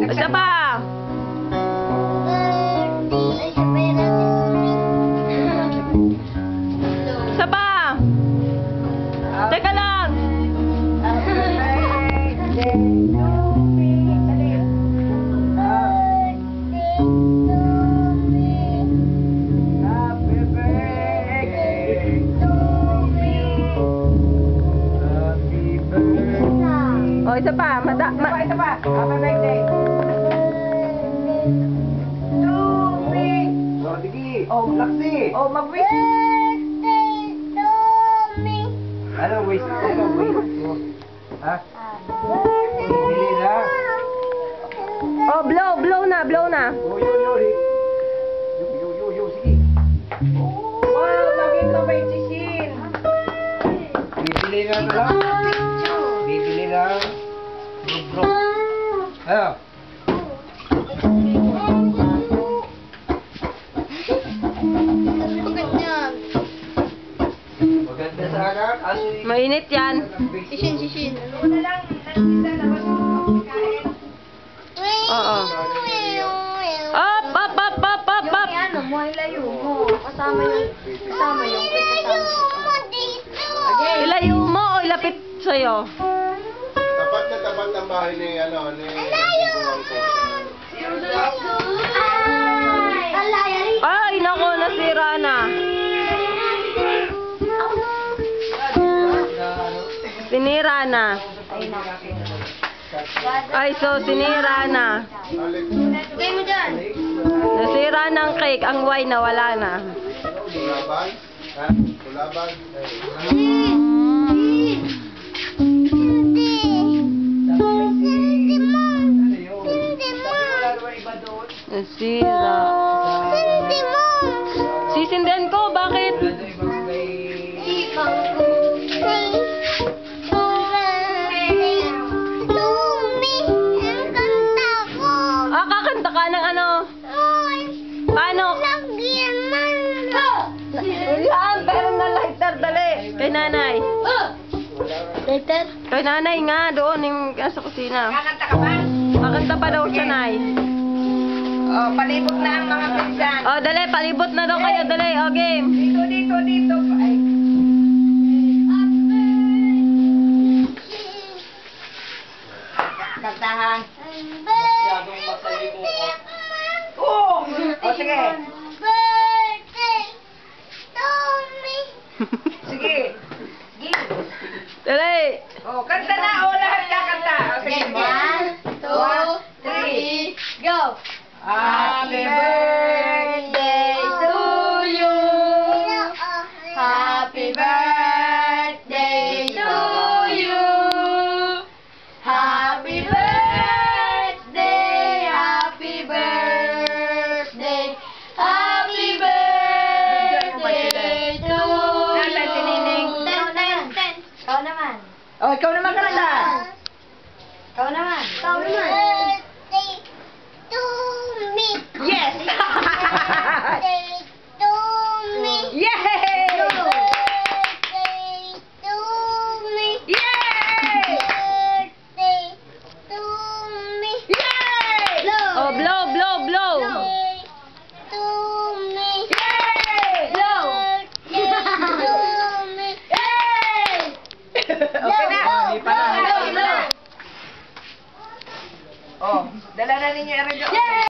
Isa pa. Isa pa. Teka lang. Oh, isa pa. Isa pa. Happy birthday. Oh, sige. Oh, laksi. Oh, mag-wish. Ano, wish ko ka, wish ko. Ha? Bili na. Oh, blow na. Oh, yo, sige. Wow, laging kamay si Shin. Bibili na lang. Bibili na. Bro. Ano? Maganda sana, kaso Mainit yan. Sishin. Ano lang, labas mo kain. Oo. Up. Yung ano mo, ilayo mo. Kasama yung Ilayo mo o ilapit sa'yo? Tapat na tapat ang bahay ni ni Ay, nako, nasira na. Sinira na. Ay, so sinira na. Lagay mo dyan. Nasira ng cake. Ang wine na wala na. Kulaban? Ha? Kulaban? Nasira. Sisindihan ko, bakit? Ah, kakanta ka ng ano? Paano? Wala, pero na lighter, dali. Kay nanay. Later. Kay nanay nga, doon yung sa kusina. Kakanta ka ba? Kakanta pa daw siya, nay. Oh, palibot na ang mga pinsan. Oh, dali, palibot na daw kayo, dali. Oh, game. Dito. Ay. Kantahan. Oh! O, sige. Sige. Dali. Oh, kanta na. O, lahat kakanta. O, sige. 1, 2, 3, go! Happy birthday to you. Happy birthday to you. Happy birthday, happy birthday, happy birthday to Nasaan si Nining? you. Ikaw naman. Oh, ikaw naman kanta. Ikaw naman. Yes! Yay! Yay! Yay! Oh, blow. Okay na. Oh, dala na ninyo yung